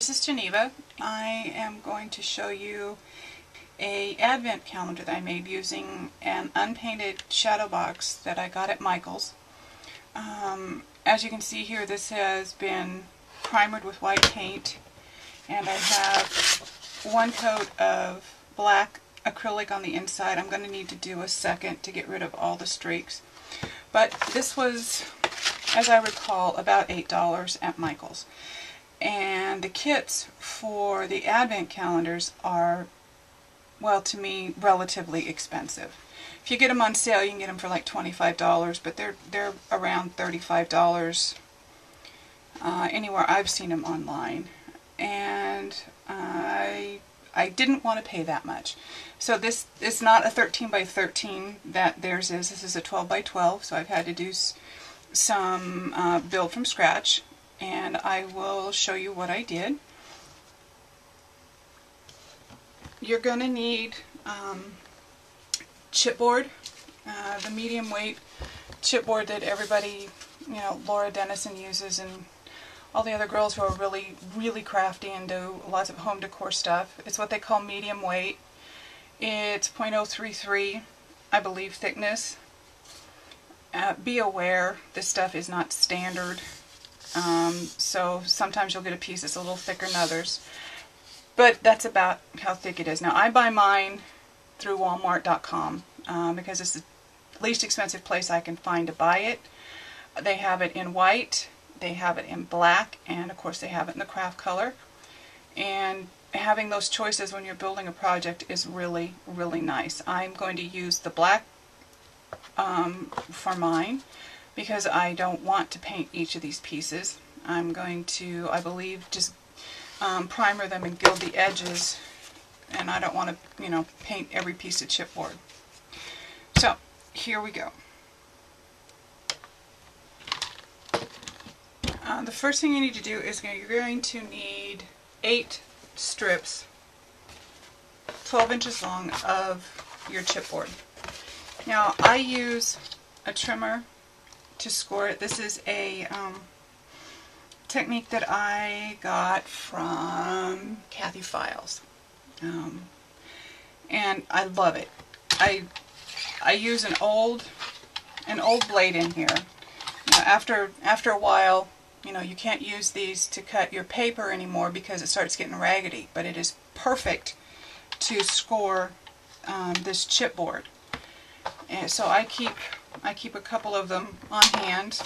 this is Geneva. I am going to show you a advent calendar that I made using an unpainted shadow box that I got at Michael's. As you can see here, this has been primered with white paint, and I have one coat of black acrylic on the inside. I'm going to need to do a second to get rid of all the streaks. But this was, as I recall, about $8 at Michael's. And the kits for the advent calendars are, well, to me, relatively expensive. If you get them on sale, you can get them for like $25, but they're around $35 anywhere I've seen them online. And I didn't want to pay that much. So this is not a 13 by 13 that theirs is. This is a 12 by 12, so I've had to do some build from scratch, and I will show you what I did. You're going to need chipboard, the medium weight chipboard that everybody, Laura Dennison uses, and all the other girls who are really, really crafty and do lots of home decor stuff. It's what they call medium weight. It's 0.033, I believe, thickness. Be aware, this stuff is not standard. So sometimes you'll get a piece that's a little thicker than others. But that's about how thick it is. Now, I buy mine through Walmart.com because it's the least expensive place I can find to buy it. They have it in white, they have it in black, and of course they have it in the craft color. And having those choices when you're building a project is really, really nice. I'm going to use the black for mine because I don't want to paint each of these pieces. I'm going to, I believe, just primer them and gild the edges, and I don't want to, paint every piece of chipboard. So, here we go. The first thing you need to do is you're going to need 8 strips, 12 inches long, of your chipboard. Now, I use a trimmer to score it. This is a technique that I got from Kathy Files, and I love it. I use an old blade in here. After a while, you can't use these to cut your paper anymore because it starts getting raggedy. But it is perfect to score this chipboard. And so I keep a couple of them on hand,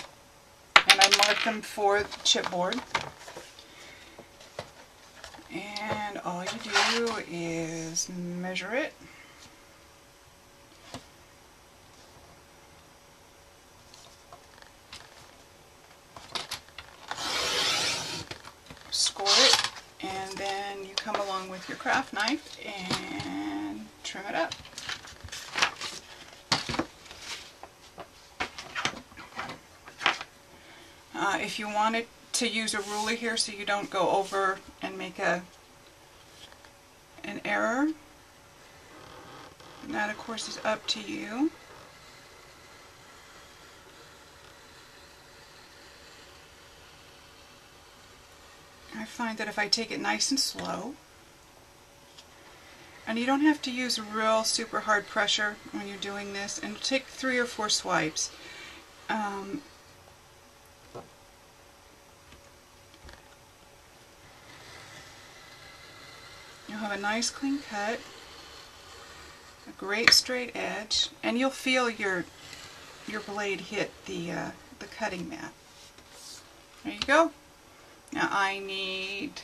and I mark them for the chipboard. And all you do is measure it. Score it, and then you come along with your craft knife and trim it up. If you wanted to use a ruler here so you don't go over and make an error, that of course is up to you. I find that if I take it nice and slow, and you don't have to use real super hard pressure when you're doing this, and take 3 or 4 swipes. You'll have a nice clean cut, a great straight edge, and you'll feel your blade hit the cutting mat. There you go. Now I need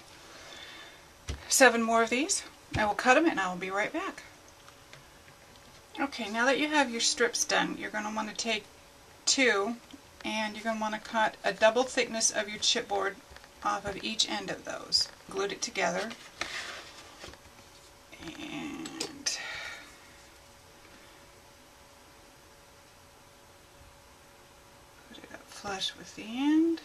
7 more of these. I will cut them and I will be right back. Okay, now that you have your strips done, you're going to want to take 2, and you're going to want to cut a double thickness of your chipboard off of each end of those. Glued it together. And put it up flush with the end.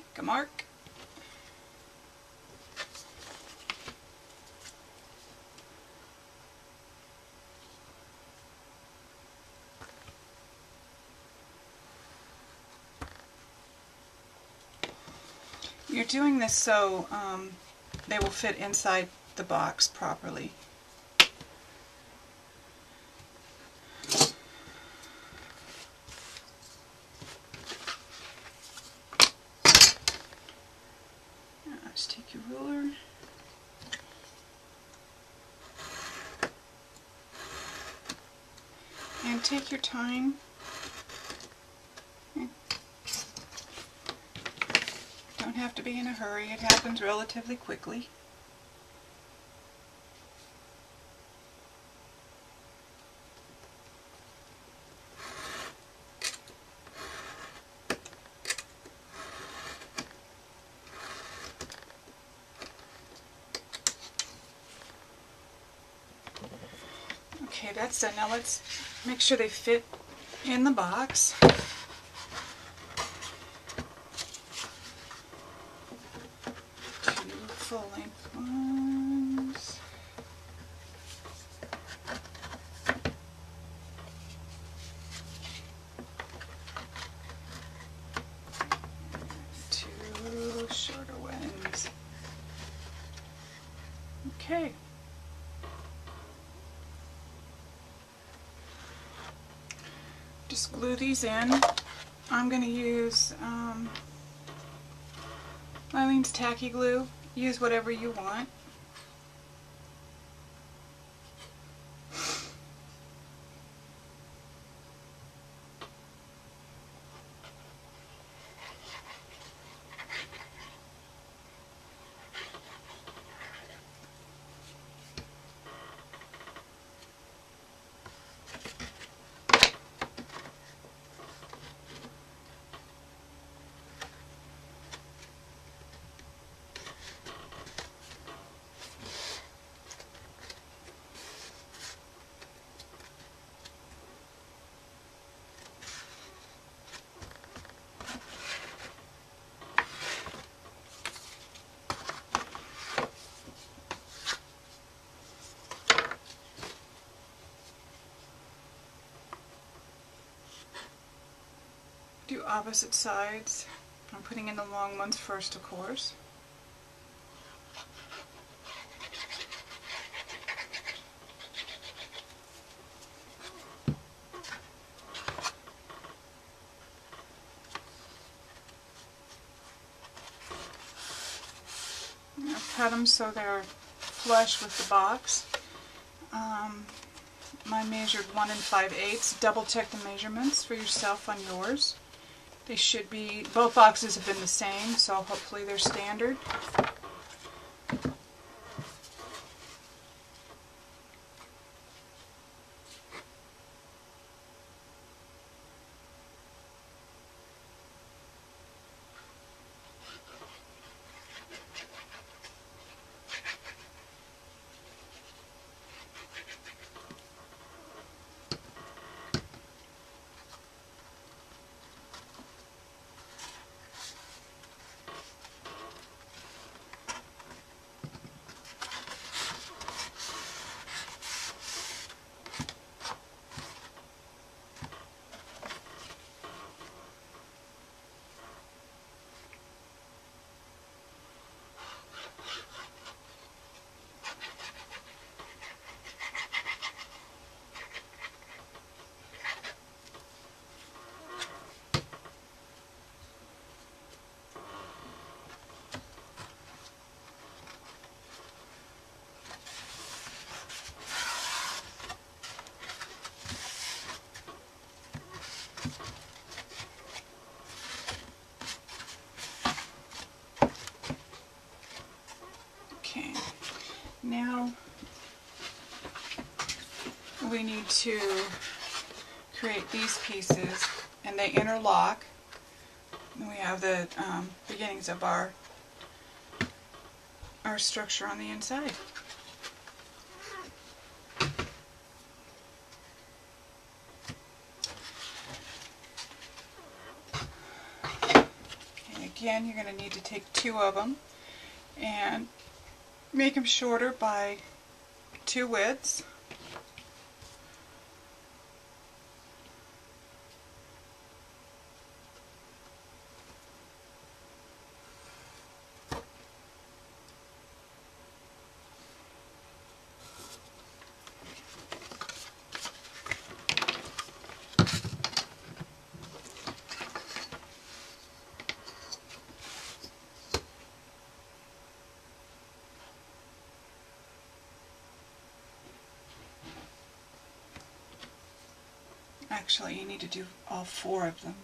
Make a mark. You're doing this so they will fit inside the box properly. Just take your ruler. And take your time. Don't have to be in a hurry. It happens relatively quickly. Okay, that's it. Now let's make sure they fit in the box. Two full-length ones. Two shorter ones. Okay. Just glue these in. I'm going to use Eileen's tacky glue. Use whatever you want. Do opposite sides. I'm putting in the long ones first, of course. Now cut them so they're flush with the box. Mine measured 1 5/8. Double check the measurements for yourself on yours. They should be, both boxes have been the same, so hopefully they're standard. Okay, now we need to create these pieces, and they interlock. And we have the beginnings of our structure on the inside. And again, you're going to need to take 2 of them and make them shorter by 2 widths. Actually, you need to do all 4 of them.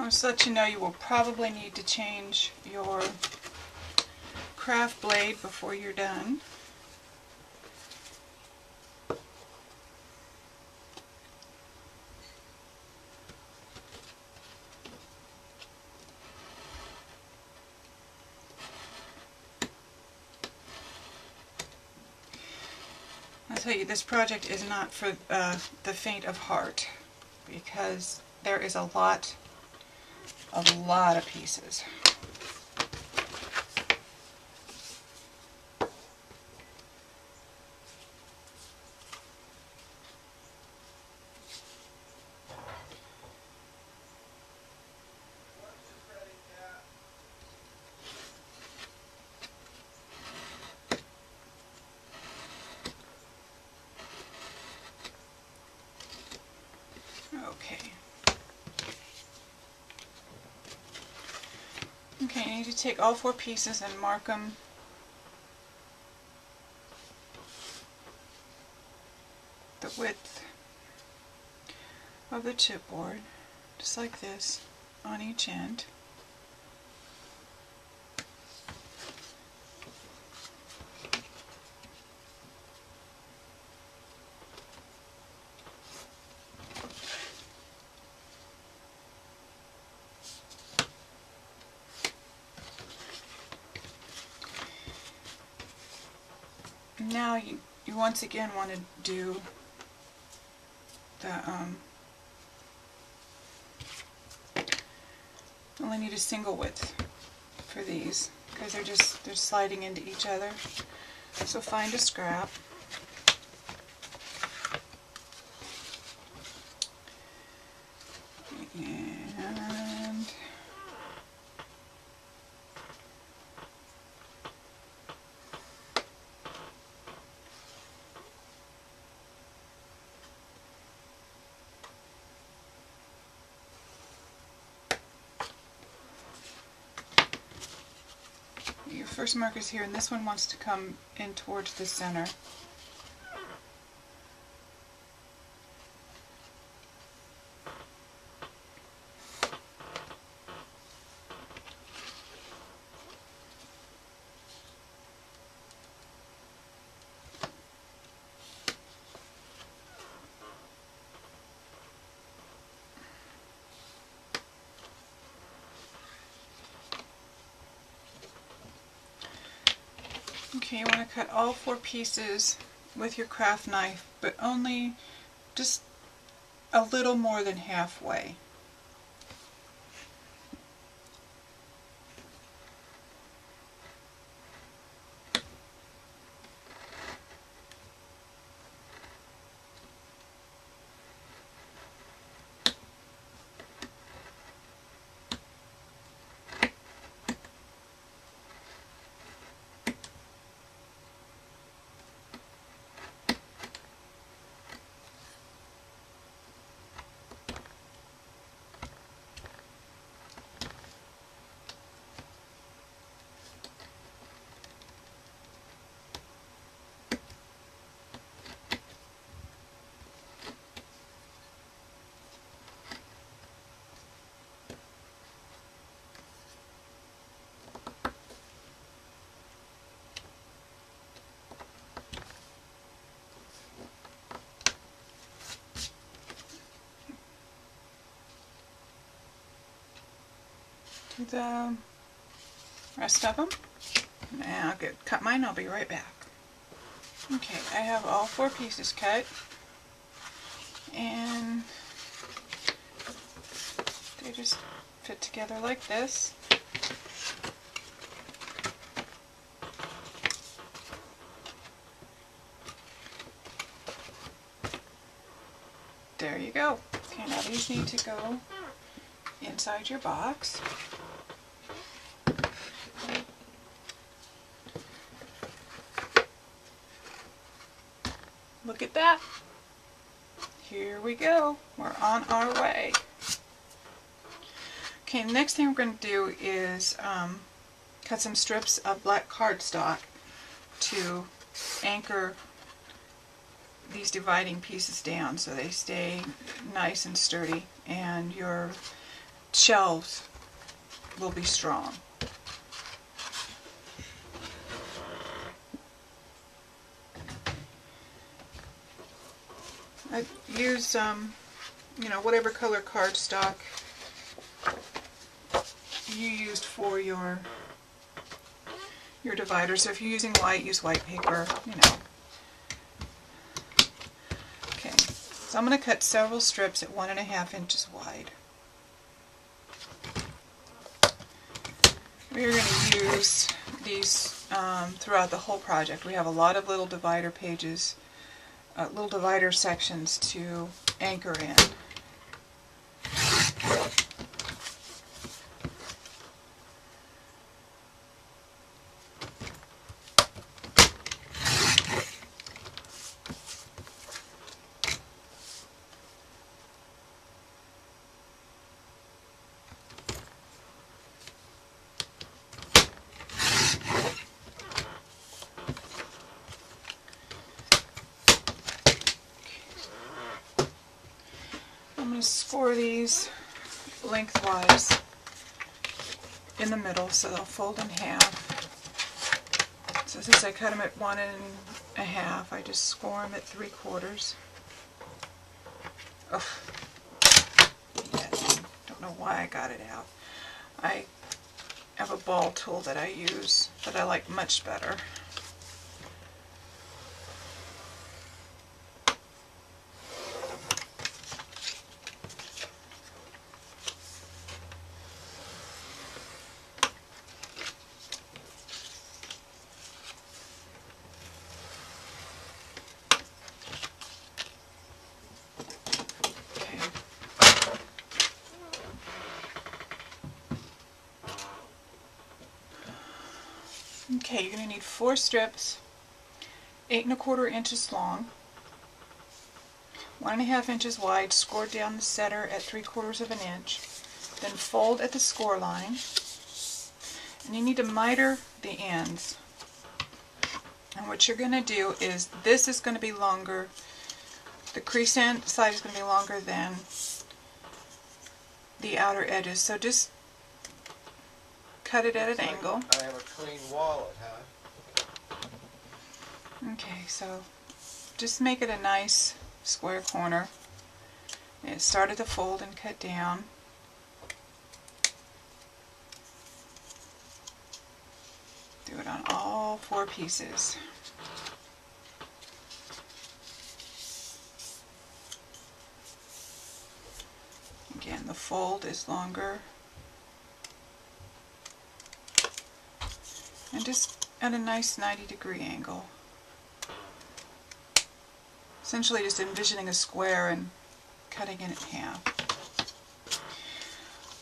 Just to let you know, you will probably need to change your craft blade before you're done. I'll tell you, this project is not for the faint of heart, because there is a lot of pieces. Okay, you need to take all 4 pieces and mark them the width of the chipboard, just like this, on each end. Now you once again want to do the only need a single width for these because they're sliding into each other. So find a scrap. And your first marker's here, and this one wants to come in towards the center. Okay, you want to cut all 4 pieces with your craft knife, but only just a little more than halfway. The rest of them. Now I'll cut mine, I'll be right back. Okay, I have all 4 pieces cut, and they just fit together like this. There you go. Okay, now these need to go inside your box. Look at that. Here we go. We're on our way. Okay, next thing we're going to do is cut some strips of black cardstock to anchor these dividing pieces down so they stay nice and sturdy and your shelves will be strong. I use whatever color cardstock you used for your divider. So if you're using white, use white paper, Okay, so I'm going to cut several strips at 1.5 inches wide. We're going to use these throughout the whole project. We have a lot of little divider pages, little divider sections to anchor in. I'm going to score these lengthwise in the middle so they'll fold in half. So since I cut them at 1.5, I just score them at 3/4. Oh, yeah, don't know why I got it out. I have a ball tool that I use that I like much better. Okay, you're going to need 4 strips, 8¼ inches long, 1.5 inches wide, scored down the center at 3/4 inch, then fold at the score line, and you need to miter the ends. And what you're going to do is, this is going to be longer, the crease end side is going to be longer than the outer edges, so just cut it at an angle. I have a clean wallet, huh? Okay, so just make it a nice square corner. And start at the fold and cut down. Do it on all 4 pieces. Again, the fold is longer. And just at a nice 90-degree angle. Essentially just envisioning a square and cutting it in half.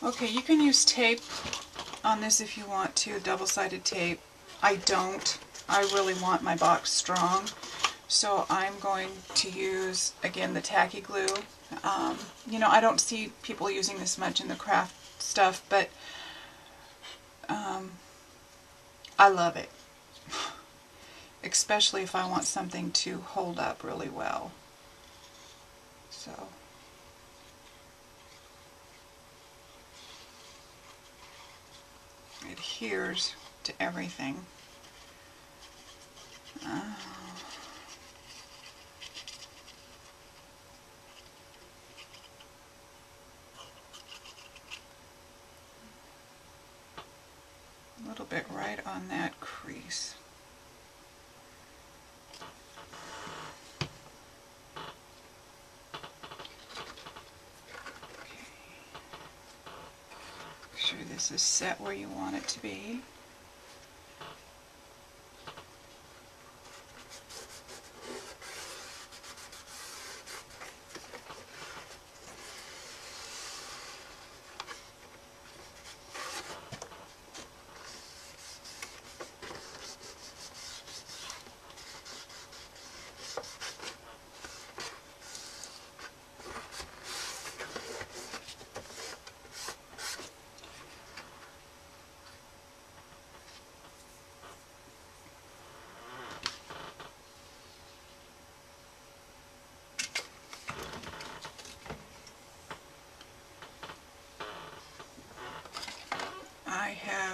Okay, you can use tape on this if you want to, double-sided tape. I don't. I really want my box strong, so I'm going to use, again, the tacky glue. I don't see people using this much in the craft stuff, but I love it, especially if I want something to hold up really well. So it adheres to everything. A little bit right on that crease. Okay. Make sure this is set where you want it to be.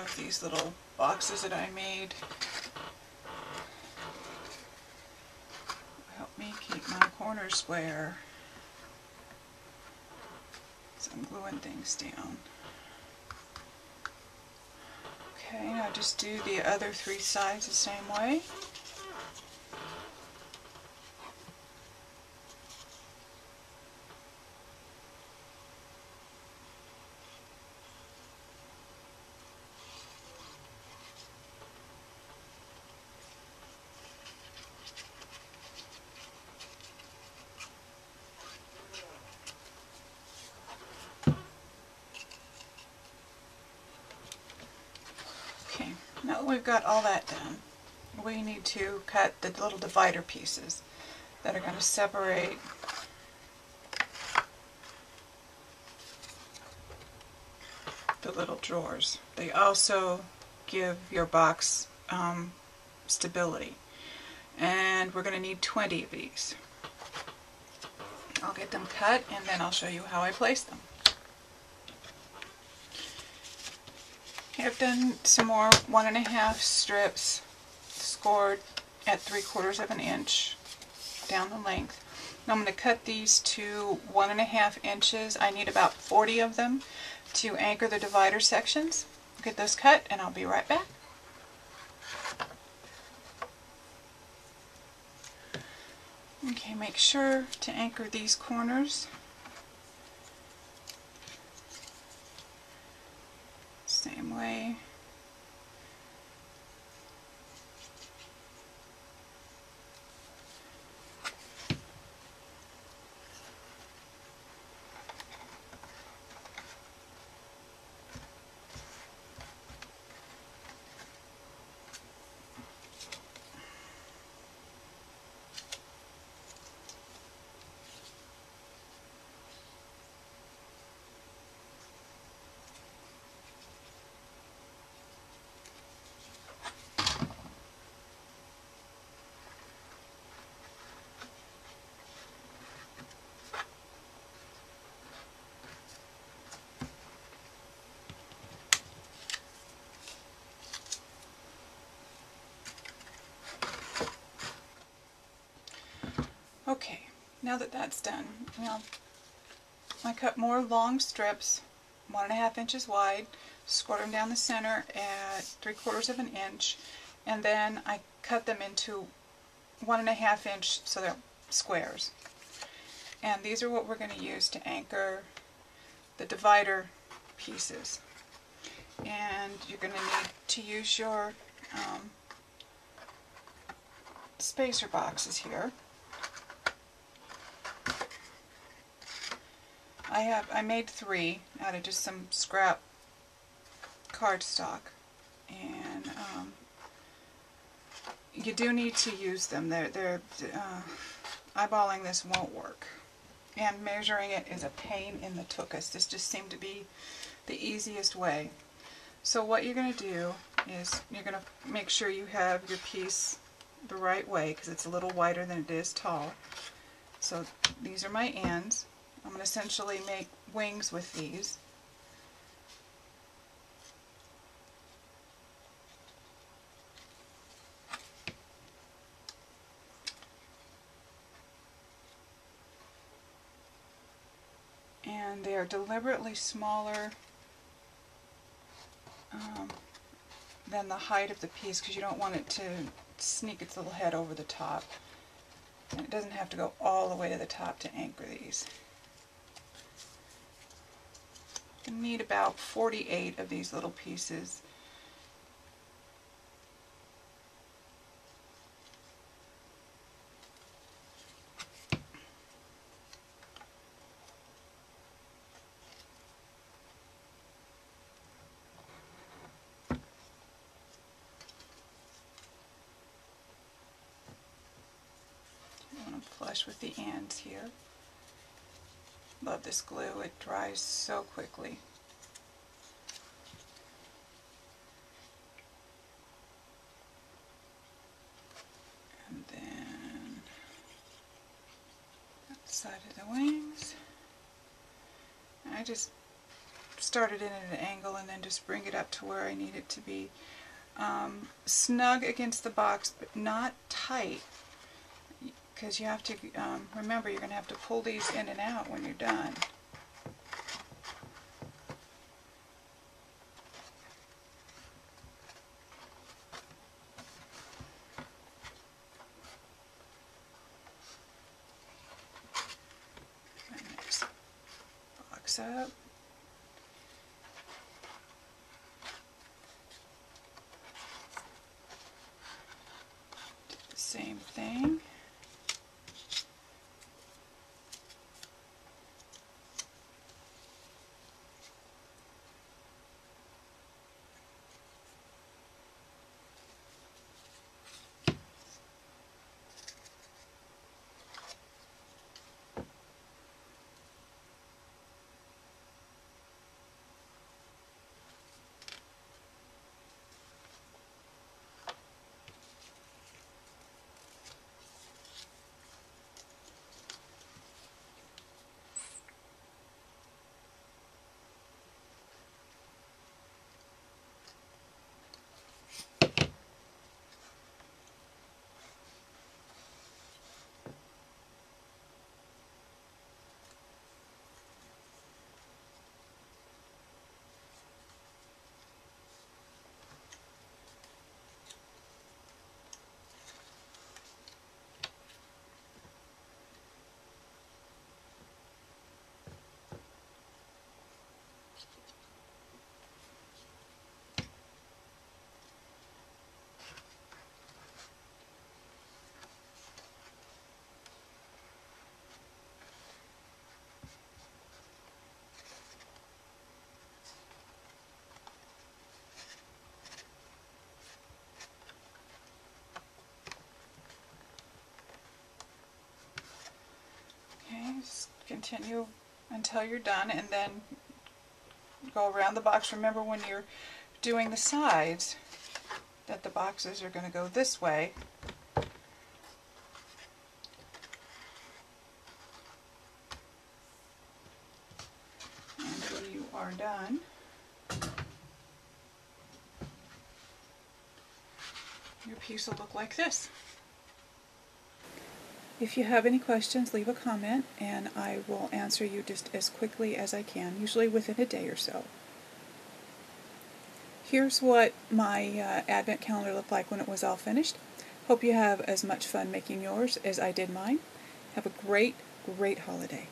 have these little boxes that I made. Help me keep my corners square. So I'm gluing things down. Okay, now just do the other 3 sides the same way. Okay, now that we've got all that done, we need to cut the little divider pieces that are going to separate the little drawers. They also give your box stability, and we're going to need 20 of these. I'll get them cut and then I'll show you how I place them. I've done some more 1.5 strips scored at 3/4 of an inch down the length. Now I'm going to cut these to 1.5 inches. I need about 40 of them to anchor the divider sections. I'll get those cut and I'll be right back. Okay, make sure to anchor these corners. Same way. Okay, now that that's done, now I cut more long strips, 1.5 inches wide, scored them down the center at 3/4 of an inch, and then I cut them into 1.5 inch so they're squares. And these are what we're going to use to anchor the divider pieces. And you're going to need to use your spacer boxes here. I made 3 out of just some scrap cardstock, and you do need to use them. Eyeballing this won't work, and measuring it is a pain in the tuchus. This just seemed to be the easiest way. So what you're going to do is you're going to make sure you have your piece the right way, because it's a little wider than it is tall. So these are my ends. I'm going to essentially make wings with these. And they are deliberately smaller than the height of the piece, because you don't want it to sneak its little head over the top. And it doesn't have to go all the way to the top to anchor these. You need about 48 of these little pieces. I want to flush with the ends here. Love this glue, it dries so quickly. And then that side of the wings. I just start it in at an angle and then just bring it up to where I need it to be. Snug against the box, but not tight, because you have to remember you're going to have to pull these in and out when you're done. Next box up. Do the same thing. Just continue until you're done, and then go around the box. Remember when you're doing the sides that the boxes are going to go this way. And when you are done, your piece will look like this. If you have any questions, leave a comment and I will answer you just as quickly as I can, usually within a day or so. Here's what my advent calendar looked like when it was all finished. Hope you have as much fun making yours as I did mine. Have a great, great holiday.